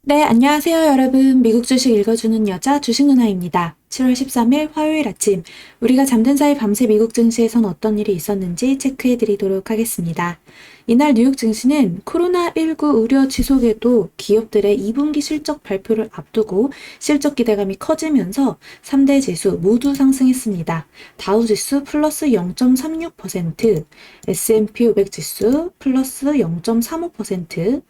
네, 안녕하세요, 여러분. 미국 주식 읽어주는 여자 주식누나입니다. 7월 13일 화요일 아침, 우리가 잠든 사이 밤새 미국 증시에선 어떤 일이 있었는지 체크해드리도록 하겠습니다. 이날 뉴욕 증시는 코로나19 우려 지속에도 기업들의 2분기 실적 발표를 앞두고 실적 기대감이 커지면서 3대 지수 모두 상승했습니다. 다우 지수 플러스 0.36%, S&P 500 지수 플러스 0.35%,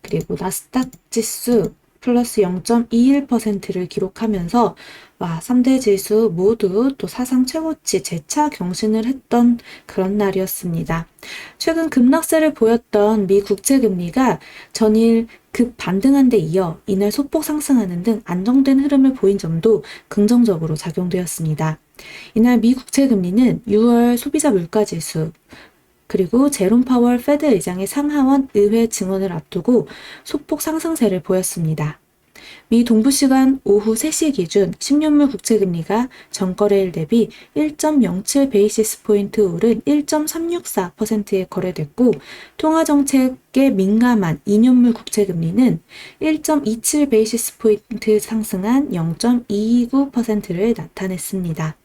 그리고 나스닥 지수 플러스 0.21%를 기록하면서 3대 지수 모두 또 사상 최고치 재차 경신을 했던 그런 날이었습니다. 최근 급락세를 보였던 미 국채금리가 전일 급 반등한 데 이어 이날 소폭 상승하는 등 안정된 흐름을 보인 점도 긍정적으로 작용되었습니다. 이날 미 국채금리는 6월 소비자 물가지수 그리고 제롬 파월 페드 의장의 상하원 의회 증언을 앞두고 소폭 상승세를 보였습니다. 미 동부 시간 오후 3시 기준 10년물 국채금리가 전거래일 대비 1.07 베이시스 포인트 오른 1.364%에 거래됐고 통화정책에 민감한 2년물 국채금리는 1.27 베이시스 포인트 상승한 0.229%를 나타냈습니다.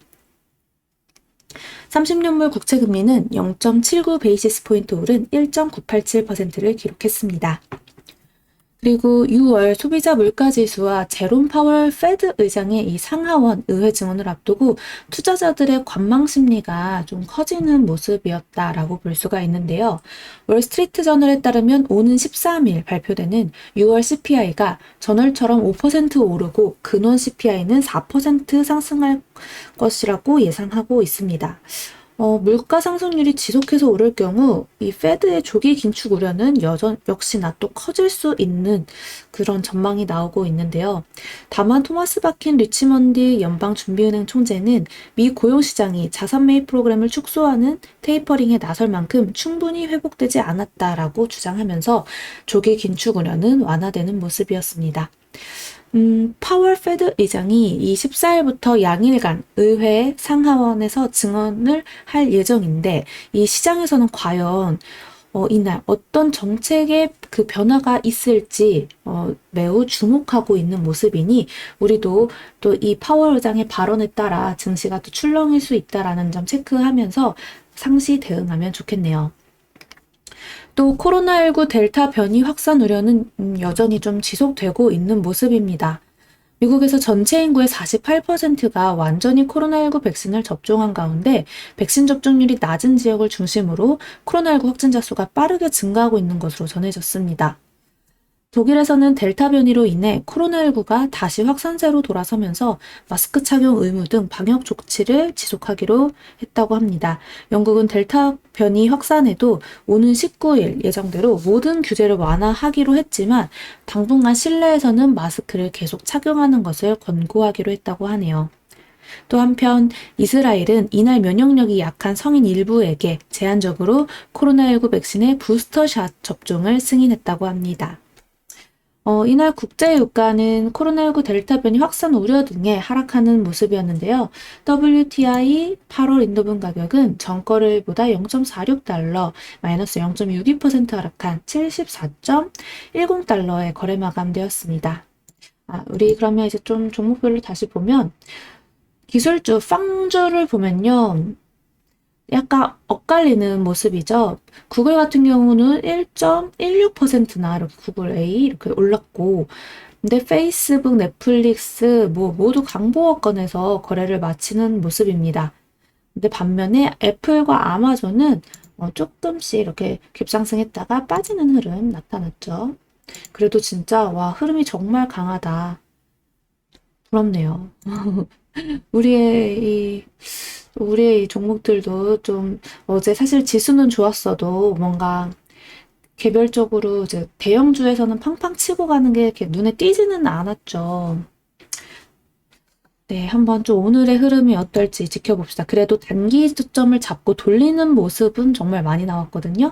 30년물 국채금리는 0.79 베이시스 포인트 오른 1.987%를 기록했습니다. 그리고 6월 소비자 물가지수와 제롬 파월 페드 의장의 이 상하원 의회 증언을 앞두고 투자자들의 관망 심리가 좀 커지는 모습이었다라고 볼 수가 있는데요. 월스트리트 저널에 따르면 오는 13일 발표되는 6월 CPI가 전월처럼 5% 오르고 근원 CPI는 4% 상승할 것이라고 예상하고 있습니다. 물가 상승률이 지속해서 오를 경우 이 페드의 조기 긴축 우려는 역시나 또 커질 수 있는 그런 전망이 나오고 있는데요. 다만 토마스 바킨 리치먼디 연방준비은행 총재는 미 고용시장이 자산 매입 프로그램을 축소하는 테이퍼링에 나설 만큼 충분히 회복되지 않았다라고 주장하면서 조기 긴축 우려는 완화되는 모습이었습니다. 파월 페드 의장이 이 14일부터 양일간 의회 상하원에서 증언을 할 예정인데 이 시장에서는 과연 이날 어떤 정책의 그 변화가 있을지 매우 주목하고 있는 모습이니 우리도 또 이 파월 의장의 발언에 따라 증시가 또 출렁일 수 있다라는 점 체크하면서 상시 대응하면 좋겠네요. 또 코로나19 델타 변이 확산 우려는 여전히 좀 지속되고 있는 모습입니다. 미국에서 전체 인구의 48%가 완전히 코로나19 백신을 접종한 가운데 백신 접종률이 낮은 지역을 중심으로 코로나19 확진자 수가 빠르게 증가하고 있는 것으로 전해졌습니다. 독일에서는 델타 변이로 인해 코로나19가 다시 확산세로 돌아서면서 마스크 착용 의무 등 방역 조치를 지속하기로 했다고 합니다. 영국은 델타 변이 확산에도 오는 19일 예정대로 모든 규제를 완화하기로 했지만 당분간 실내에서는 마스크를 계속 착용하는 것을 권고하기로 했다고 하네요. 또 한편 이스라엘은 이날 면역력이 약한 성인 일부에게 제한적으로 코로나19 백신의 부스터샷 접종을 승인했다고 합니다. 이날 국제유가는 코로나19 델타 변이 확산 우려 등에 하락하는 모습이었는데요. WTI 8월 인도분 가격은 전거래일보다 0.46달러, 마이너스 0.62% 하락한 74.10달러에 거래 마감되었습니다. 우리 그러면 이제 좀 종목별로 다시 보면 기술주, 빵주를 보면요. 약간 엇갈리는 모습이죠. 구글 같은 경우는 1.16%나 이렇게 구글 A 이렇게 올랐고, 근데 페이스북, 넷플릭스 모두 강보업권에서 거래를 마치는 모습입니다. 근데 반면에 애플과 아마존은 조금씩 이렇게 급상승했다가 빠지는 흐름 나타났죠. 그래도 진짜 흐름이 정말 강하다. 부럽네요. 우리의 이 종목들도 좀 어제 사실 지수는 좋았어도 뭔가 개별적으로 이제 대형주에서는 팡팡 치고 가는 게 이렇게 눈에 띄지는 않았죠. 네, 한번 좀 오늘의 흐름이 어떨지 지켜봅시다. 그래도 단기 저점을 잡고 돌리는 모습은 정말 많이 나왔거든요.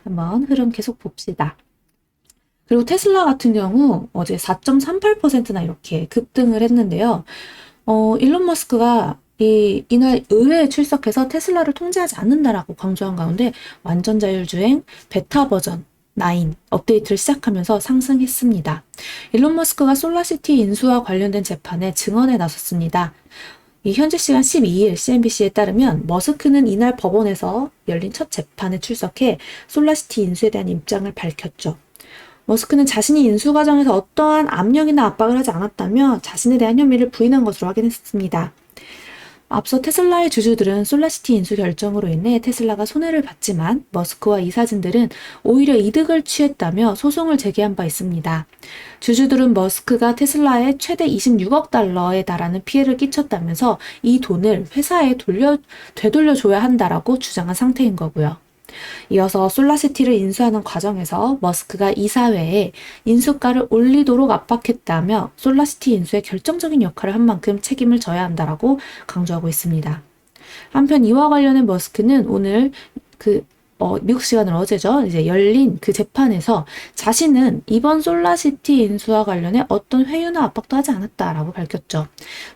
한번 흐름 계속 봅시다. 그리고 테슬라 같은 경우 어제 4.38%나 이렇게 급등을 했는데요. 일론 머스크가 이날 의회에 출석해서 테슬라를 통제하지 않는다라고 강조한 가운데 완전 자율주행 베타 버전 9 업데이트를 시작하면서 상승했습니다. 일론 머스크가 솔라시티 인수와 관련된 재판에 증언에 나섰습니다. 이 현지 시간 12일 CNBC에 따르면 머스크는 이날 법원에서 열린 첫 재판에 출석해 솔라시티 인수에 대한 입장을 밝혔죠. 머스크는 자신이 인수 과정에서 어떠한 압력이나 압박을 하지 않았다며 자신에 대한 혐의를 부인한 것으로 확인했습니다. 앞서 테슬라의 주주들은 솔라시티 인수 결정으로 인해 테슬라가 손해를 봤지만 머스크와 이사진들은 오히려 이득을 취했다며 소송을 제기한 바 있습니다. 주주들은 머스크가 테슬라에 최대 26억 달러에 달하는 피해를 끼쳤다면서 이 돈을 회사에 되돌려줘야 한다라고 주장한 상태인 거고요. 이어서 솔라시티를 인수하는 과정에서 머스크가 이사회에 인수가를 올리도록 압박했다며 솔라시티 인수에 결정적인 역할을 한 만큼 책임을 져야 한다라고 강조하고 있습니다. 한편 이와 관련해 머스크는 오늘 미국 시간으로 어제죠. 이제 열린 그 재판에서 자신은 이번 솔라시티 인수와 관련해 어떤 회유나 압박도 하지 않았다라고 밝혔죠.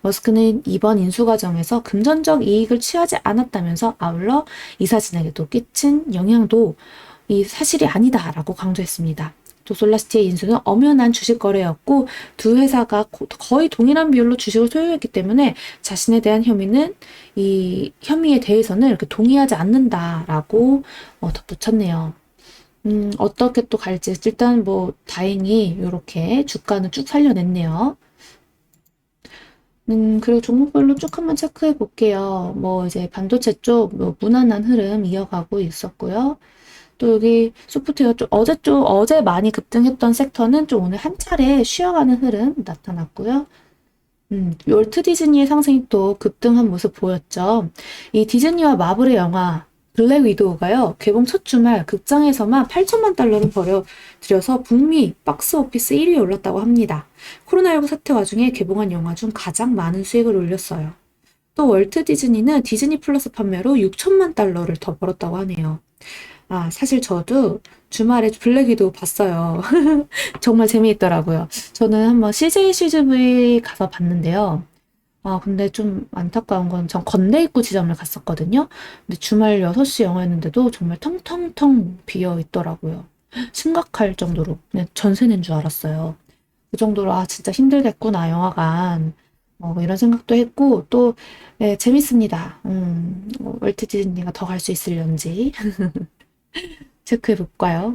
머스크는 이번 인수 과정에서 금전적 이익을 취하지 않았다면서 아울러 이사진에게도 끼친 영향도 이 사실이 아니다라고 강조했습니다. 또 솔라시티의 인수는 엄연한 주식 거래였고 두 회사가 거의 동일한 비율로 주식을 소유했기 때문에 자신에 대한 이 혐의에 대해서는 이렇게 동의하지 않는다라고 덧붙였네요. 어떻게 또 갈지 일단 뭐 다행히 이렇게 주가는 쭉 살려냈네요. 그리고 종목별로 쭉 한번 체크해 볼게요. 뭐 이제 반도체 쪽 무난한 흐름 이어가고 있었고요. 또 여기 소프트웨어 쪽 어제 많이 급등했던 섹터는 좀 오늘 한 차례 쉬어가는 흐름 나타났고요. 월트 디즈니의 상승이 또 급등한 모습 보였죠. 이 디즈니와 마블의 영화 블랙 위도우가요. 개봉 첫 주말 극장에서만 8천만 달러를 벌여들여서 북미 박스 오피스 1위에 올랐다고 합니다. 코로나19 사태 와중에 개봉한 영화 중 가장 많은 수익을 올렸어요. 또 월트 디즈니는 디즈니 플러스 판매로 6천만 달러를 더 벌었다고 하네요. 사실 저도 주말에 블랙 위도우 봤어요. 정말 재미있더라고요. 저는 한번 CJ 가서 봤는데요. 근데 좀 안타까운 건 전 건대 입구 지점을 갔었거든요. 근데 주말 6시 영화였는데도 정말 텅텅텅 비어 있더라고요. 심각할 정도로 그냥 전세 낸 줄 알았어요. 그 정도로 진짜 힘들겠구나 영화관. 이런 생각도 했고 또 네, 재밌습니다. 월트 디즈니가 더 갈 수 있을런지 체크해 볼까요?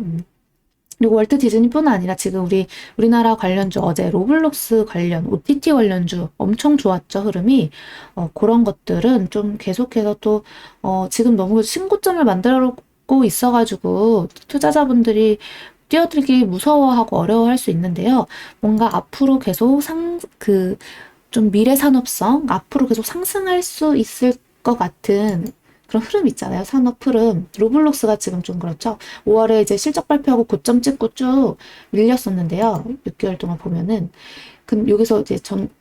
그리고 월트 디즈니뿐 아니라 지금 우리나라 관련주 어제 로블록스 관련 OTT 관련주 엄청 좋았죠 흐름이. 그런 것들은 좀 계속해서 또 지금 너무 신고점을 만들고 있어가지고 투자자분들이 뛰어들기 무서워하고 어려워할 수 있는데요. 뭔가 앞으로 계속 좀 미래 산업성 앞으로 계속 상승할 수 있을 것 같은 그런 흐름 있잖아요. 산업 흐름. 로블록스가 지금 좀 그렇죠. 5월에 이제 실적 발표하고 고점 찍고 쭉 밀렸었는데요. 6개월 동안 보면은. 여기서 이제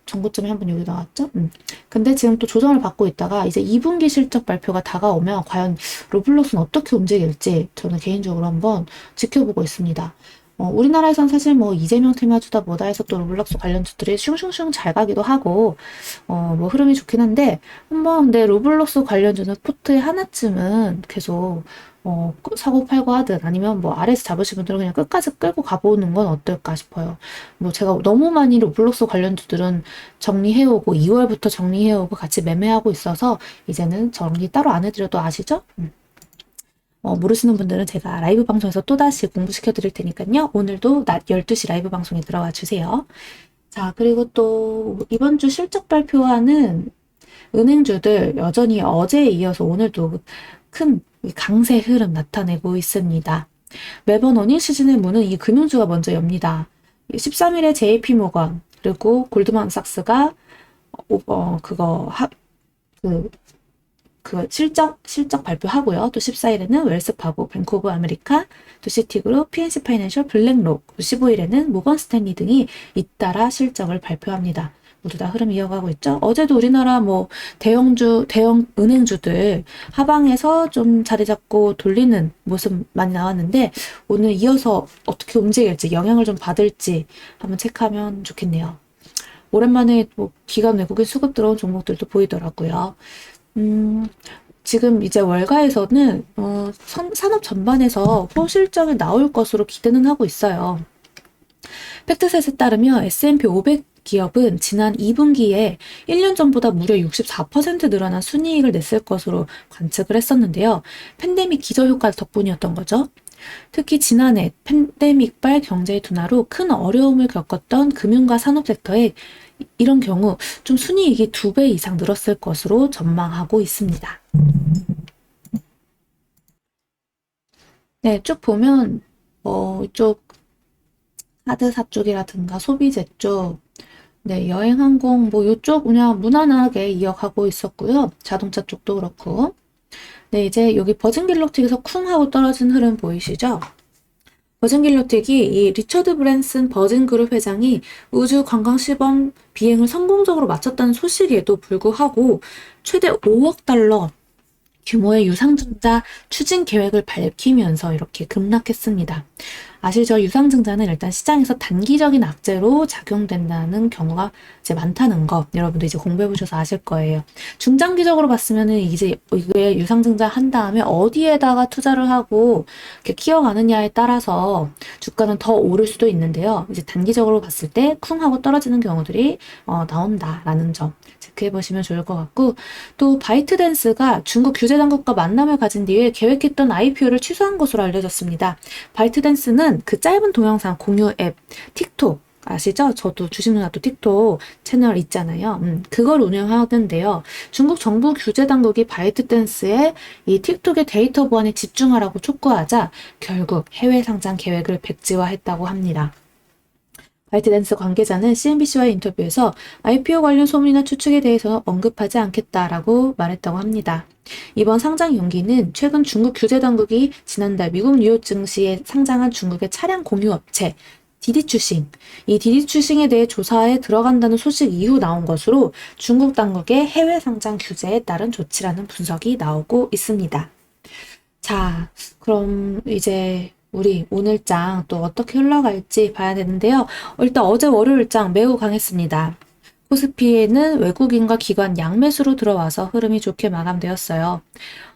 전고점이 한번 여기 나왔죠. 근데 지금 또 조정을 받고 있다가 이제 2분기 실적 발표가 다가오면 과연 로블록스는 어떻게 움직일지 저는 개인적으로 한번 지켜보고 있습니다. 우리나라에선 사실 뭐 이재명 테마주다 뭐다 해서 또 로블록스 관련주들이 슝슝슝 잘 가기도 하고, 뭐 흐름이 좋긴 한데, 근데 로블록스 관련주는 포트에 하나쯤은 계속, 사고 팔고 하든 아니면 뭐 아래에서 잡으신 분들은 그냥 끝까지 끌고 가보는 건 어떨까 싶어요. 뭐 제가 너무 많이 로블록스 관련주들은 정리해오고, 2월부터 정리해오고 같이 매매하고 있어서 이제는 정리 따로 안 해드려도 아시죠? 모르시는 분들은 제가 라이브 방송에서 또다시 공부시켜 드릴 테니까요. 오늘도 낮 12시 라이브 방송에 들어와 주세요. 자, 그리고 또 이번 주 실적 발표하는 은행주들 여전히 어제에 이어서 오늘도 큰 강세 흐름 나타내고 있습니다. 매번 어닝 시즌의 문은 이 금융주가 먼저 엽니다. 13일에 JP모건 그리고 골드만삭스가 실적 발표하고요. 또 14일에는 웰스파고, 뱅크 오브 아메리카, 또 시티그룹, PNC 파이낸셜, 블랙록, 15일에는 모건 스탠리 등이 잇따라 실적을 발표합니다. 모두 다 흐름 이어가고 있죠. 어제도 우리나라 대형 은행주들 하방에서 좀 자리 잡고 돌리는 모습 많이 나왔는데 오늘 이어서 어떻게 움직일지 영향을 좀 받을지 한번 체크하면 좋겠네요. 오랜만에 기관 외국인 수급 들어온 종목들도 보이더라고요. 지금 이제 월가에서는 산업 전반에서 호실적이 나올 것으로 기대는 하고 있어요. 팩트셋에 따르면 S&P 500 기업은 지난 2분기에 1년 전보다 무려 64% 늘어난 순이익을 냈을 것으로 관측을 했었는데요. 팬데믹 기저효과 덕분이었던 거죠. 특히 지난해 팬데믹발 경제 둔화로 큰 어려움을 겪었던 금융과 산업 섹터에 이런 경우 좀 순이익이 2배 이상 늘었을 것으로 전망하고 있습니다. 네, 쭉 보면 이쪽 카드사 쪽이라든가 소비재 쪽, 네, 여행 항공 뭐 이쪽 그냥 무난하게 이어가고 있었고요. 자동차 쪽도 그렇고. 네, 이제 여기 버진 갤럭틱에서 쿵 하고 떨어진 흐름 보이시죠? 버진 갤럭틱이 이 리처드 브랜슨 버진 그룹 회장이 우주 관광 시범 비행을 성공적으로 마쳤다는 소식에도 불구하고 최대 5억 달러 규모의 유상증자 추진 계획을 밝히면서 이렇게 급락했습니다. 아시죠? 유상증자는 일단 시장에서 단기적인 악재로 작용된다는 경우가 이제 많다는 거 여러분도 이제 공부해 보셔서 아실 거예요. 중장기적으로 봤으면은 이제 이게 유상증자 한 다음에 어디에다가 투자를 하고 이렇게 키워가느냐에 따라서 주가는 더 오를 수도 있는데요. 이제 단기적으로 봤을 때 쿵 하고 떨어지는 경우들이 나온다라는 점 체크해 보시면 좋을 것 같고, 또 바이트댄스가 중국 규제 당국과 만남을 가진 뒤에 계획했던 IPO를 취소한 것으로 알려졌습니다. 바이트댄스는 그 짧은 동영상 공유 앱 틱톡 아시죠? 저도 주식 누나도 틱톡 채널 있잖아요. 그걸 운영하던데요. 중국 정부 규제 당국이 바이트댄스의 이 틱톡의 데이터 보안에 집중하라고 촉구하자 결국 해외 상장 계획을 백지화했다고 합니다. 바이트댄스 관계자는 CNBC와의 인터뷰에서 IPO 관련 소문이나 추측에 대해서 언급하지 않겠다라고 말했다고 합니다. 이번 상장 연기는 최근 중국 규제 당국이 지난달 미국 뉴욕 증시에 상장한 중국의 차량 공유 업체 디디추싱, 이 디디추싱에 대해 조사에 들어간다는 소식 이후 나온 것으로 중국 당국의 해외 상장 규제에 따른 조치라는 분석이 나오고 있습니다. 자, 그럼 이제 우리 오늘장 또 어떻게 흘러갈지 봐야 되는데요. 일단 어제 월요일장 매우 강했습니다. 코스피에는 외국인과 기관 양매수로 들어와서 흐름이 좋게 마감되었어요.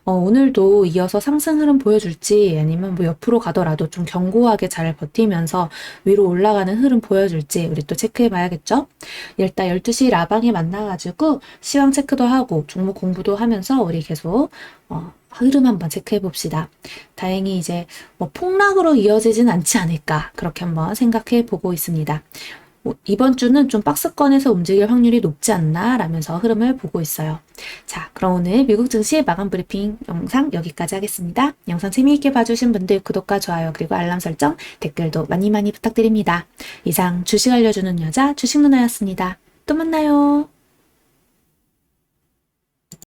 오늘도 이어서 상승 흐름 보여줄지 아니면 뭐 옆으로 가더라도 좀 견고하게 잘 버티면서 위로 올라가는 흐름 보여줄지 우리 또 체크해 봐야겠죠? 일단 12시 라방에 만나가지고 시황 체크도 하고 종목 공부도 하면서 우리 계속 흐름 한번 체크해 봅시다. 다행히 이제 뭐 폭락으로 이어지진 않지 않을까 그렇게 한번 생각해 보고 있습니다. 이번 주는 좀 박스권에서 움직일 확률이 높지 않나 라면서 흐름을 보고 있어요. 자, 그럼 오늘 미국 증시 마감 브리핑 영상 여기까지 하겠습니다. 영상 재미있게 봐주신 분들 구독과 좋아요 그리고 알람 설정 댓글도 많이 부탁드립니다. 이상 주식 알려주는 여자 주식 누나였습니다. 또 만나요.